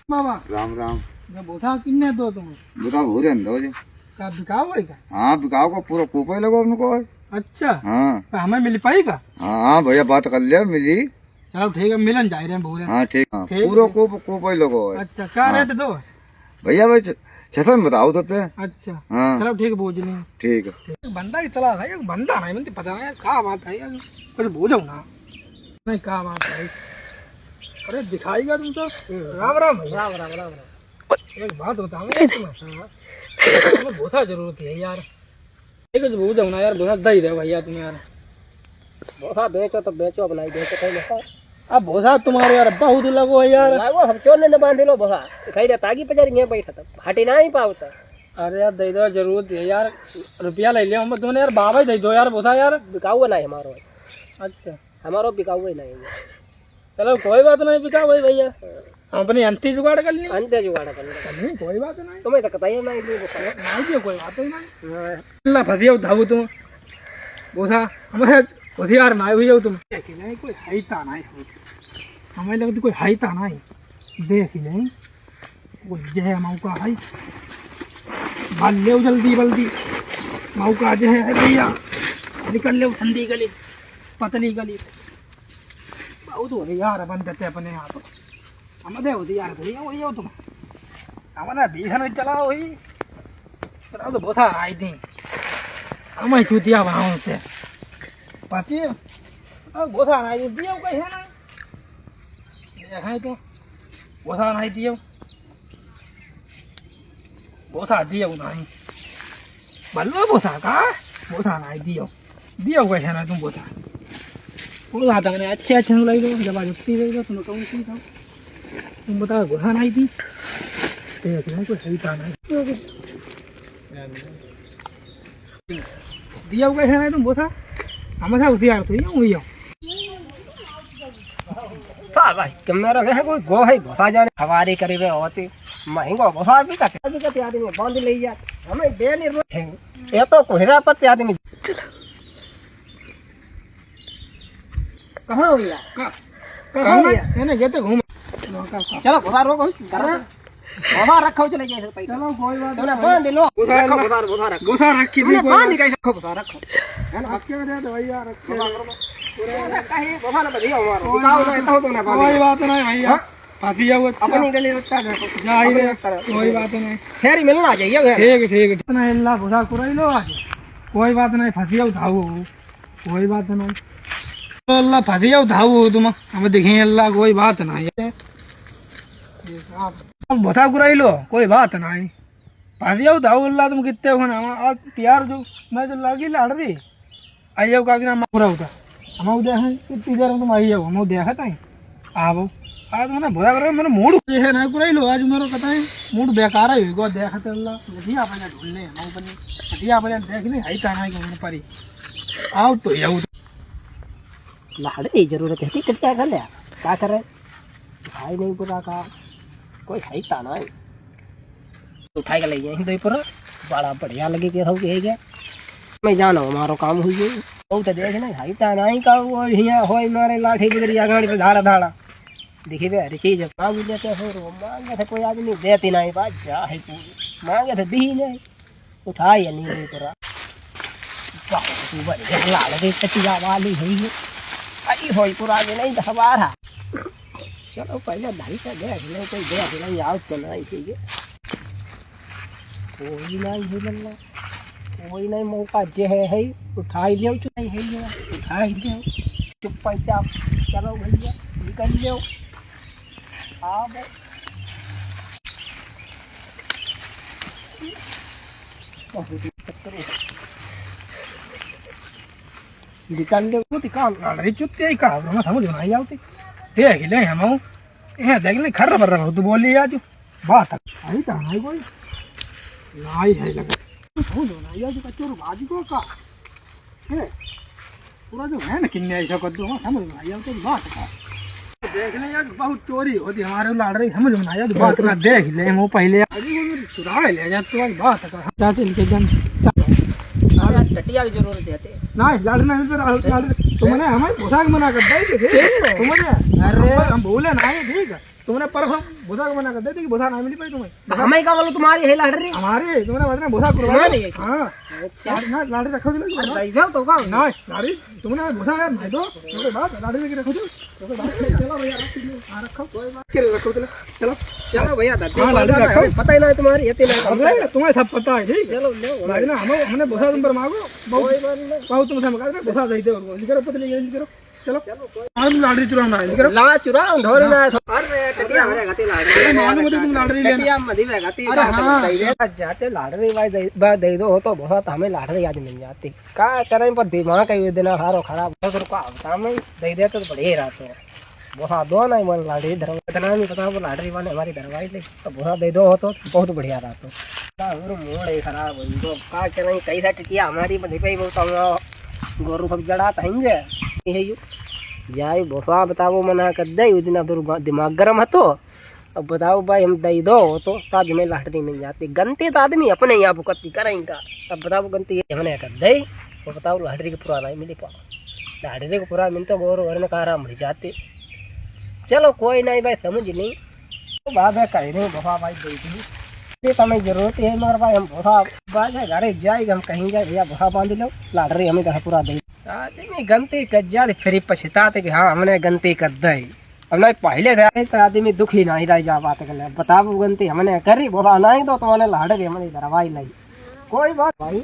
बाबा राम राम। जब बोथा किन्ने दो तुम बता हो रहे अंदर जी। का बिकाओ है का? हाँ बिकाओ का पूरा कोपा ही लगा उनको। अच्छा हाँ तो हमें मिल पाएगा? हाँ भैया बात कर लिया मिली। चलो ठीक है मिलन जा रहे हैं भूरे। हाँ ठीक है ठीक पूरा है। कोपा ही लगा है। अच्छा क्या हाँ। रेट दो? भैया भाई छठन बताओ तो ते। अच्छा हाँ चलो ठीक है बोझ नहीं ठीक है। बंदा ही चला था एक बंदा नहीं मुझे पता नहीं क्या बात है यार कुछ बोझो ना नहीं क्या बात है। अरे दिखाएगा तुम तो। राम राम भैया। राम राम राम राम। एक बात बताओ तुम्हें बोथा जरूरत है यार। एक बोझो ना यार बोझा दे दे भैया तुम यार। बोसा बेचो तो बेचो बनाई बेचो कहीं ना अब बोझा तुम्हारे यार बहुत लगो है यार। लागो हम चोर ने बांध लो बोसा खाई दे तागी पजार ये बैठा था हटी ना ही पावता। अरे यार दे दो जरूरत है यार रुपया ले लिया हम तुमने यार बाबा ही दे दो यार बोझा यार। बिकाऊ नहीं हमारो। अच्छा हमारो बिकाऊ ही नहीं। चलो कोई बात नहीं बिका भाई भैया हम अपनी अंती जुगाड़ कर ली। अंते जुगाड़ कर नहीं कोई बात नहीं तुम्हें तो बताइए नहीं नहीं कोई बात ही नहीं। अल्लाह फसिया धावू तुम बोसा हमारे होशियार ना हुई तुम देख नहीं कोई हाईता नहीं हमें लगती कोई हाईता नहीं देख नहीं वो जय मौका है बल ले जल्दी जल्दी मौका जो है भैया निकल ले ठंडी गली पतली गली बहुत होशियार बन देते अपने यहाँ पर हमारे होशियार भैया वही हो तुम हमारा भीषण चला वही तो बहुत आई थी हमें चूतिया बनाते बाकी अब बोसा नहीं दियो कहीं है नहीं देखें तो बोसा नहीं दियो बोसा दियो नहीं बल्लो बोसा का बोसा नहीं दियो दियो कहीं है ना तुम बोसा बोसा तमने अच्छे अच्छे लग दो जब जुक्ति लग दो तुम कौन सी खाओ तुम बताओ बोसा नहीं दी देख नहीं कोई सही था नहीं दियो कहीं है ना तुम बोसा हमेशा होशियार तो हुई हो भाई तुम्हारा वह कोई गो है भसा जाने हवारे करे हुए होते महंगा भसा भी कहते आदमी बांध ले जा हमें डेली रोज ये तो कोहरा पत्ते आदमी कहाँ हो गया कहाँ मैंने गए थे घूम चलो भसा रोको भसा रखो चले गए पैसा चलो कोई बात तुमने बांध लो रखो भसा रखो गुस्सा रखी थी तुमने बांध के रखो भसा रखो है ना हक्के दे दो भैया रखे कहीं भसा ना बढ़िया हमारा दिखाओ ना तो तुमने कोई बात नहीं भैया फांसी जाओ अपनी गली रखता है जा ही रे कोई बात नहीं फेरी मिलना चाहिए ठीक ना अल्लाह गुस्सा कुराई लो आज कोई बात नहीं फांसी जाओ धावो कोई बात नहीं तो अल्लाह फांसी जाओ धावो तुम हम देखें अल्लाह कोई बात नहीं बता कुराई लो कोई बात नहीं फांसी जाओ धावो अल्लाह तुम कितने हो ना आज प्यार जो मैं जो लगी लड़ रही आई जाओ का नाम पूरा होता हम देखें कितनी देर में तुम आई जाओ हम देखा था आओ आज मैंने बुरा कर मैंने मूड है ना कुराई लो आज मेरे पता है मूड बेकार ही होगा देखते अल्लाह घटिया अपने ढूंढने हम अपनी घटिया अपने देखने हाई ताना के उन पर आओ तो जाओ लाड़ की जरूरत है कितना कर लिया क्या कर रहे भाई नहीं पूरा का कोई है ताना है उठाई के ले जाए दे पूरा बड़ा बढ़िया लगे के हो गया मैं जानो हमारो काम हुई है बहुत देख ना है ताना ही का वो हिया होय मारे लाठी बिगड़ी आगाड़ी पे धारा धाड़ा देखी बे हर चीज मांग लेते हो रो मांगे थे कोई आदमी देती नहीं बात जा है पूरी मांगे थे दी नहीं उठाई नहीं पूरा तू बड़ी लाड़ के कचिया वाली है ये आई होई पूरा नहीं हमारा चलो पहले ढाई का देख ले कोई देख ले याद तो नहीं चाहिए कोई नहीं हिलना कोई नहीं मौका जे है उठाई लियो तो नहीं है ये उठाई लियो चुपचाप चलो भैया निकल लियो हाँ भाई निकाल ले वो निकाल लड़ी चुत्ते ही कहा हम समझ में नहीं आती देख ले हम ये देख ले खर पर रहो तो बोली आज बात आई था नहीं कोई नहीं है लगा समझ में नहीं आज कचोर भाजी को का है पूरा जो है ना किन्ने ऐसा कर दो समझ में नहीं आती बात का देख ले यार बहुत चोरी होती हमारे लाड़ रही समझ में नहीं आती बात ना देख ले वो पहले अभी वो चुरा ले जा तो बात का चाचा के जन टटिया की जरूरत है ना लड़ना तुमने हमें पोशाक मना कर दी तुमने अरे हम बोले ना ठीक है तुमने पर भूसा को मना कर देते कि भूसा ना मिली पाई तुम्हें। हमें का बोलो तुम्हारी है लाडरी हमारे तुमने बताया भूसा करवा तुम्हारी है। हाँ ना लाड़ी रखो दिला दई जाओ तो का ना लाड़ी तुमने भूसा यार भाई दो तो बात लाड़ी लेके रखो दो तो बात चलो भैया रखो कोई बात के रखो चलो चलो भैया हाँ, लाडरी रखो। पता ही ना तुम्हारी ये ना अबे तुम्हें सब पता है जी चलो ले भाई ना हमने भूसा तुम पर मांगो बहुत तुमसे मंगा दे भूसा दे दो और करो पतली जल्दी करो चलो आज लाड़ी चुराना है करो ला चुरा धोरी ना अरे टटिया हमारे गति लाडरी मालूम है तुम लाड़ी लेना टटिया मधी में गति अरे हाँ। दई दे जाते लाडरी भाई दे दो तो बहुत हमें लाडरी आज मिल जाती का करें पर दिमाग का देना हारो खराब तो को आवता में दे दे तो बढ़िया रहते हैं बहुत दो नहीं मन लाडरी धर्म इतना नहीं पता वो लाडरी वाले हमारी दरवाई ले तो बहुत दे दो तो बहुत बढ़िया रहता है मूड है खराब हो तो का करें कैसा टटिया हमारी बंधी पे बहुत गोरू सब जड़ा तहेंगे ये जाए बोसा बताओ मना कर दे उस दिन अब दिमाग गर्म है तो अब बताओ भाई हम दई दो तो ताज में लाटरी मिल जाती गंती तो आदमी अपने यहाँ भुकती करेंगे अब बताओ गंती हमने कर दे तो बताओ लाटरी के पूरा नहीं मिली पाओ लाटरी को पूरा मिलता गोर घर में कहा मर जाते चलो कोई नहीं भाई समझ नहीं तो बाबा कह रहे बोसा भाई दे दी तो हमें जरूरत है मगर भाई हम बोसा बाजा घरे जाएगा हम कहीं जाए भैया बोसा बांध लो लाटरी हमें कहा पूरा दे आदमी गलती कर जा फिर पछताते कि हाँ हमने गलती कर दी अब नहीं पहले थे तो आदमी दुखी नहीं रह जा बात कर बताओ गलती हमने करी बोला नहीं तो तुम्हारे लाड़े हमारी दरवाई लाई कोई बात भाई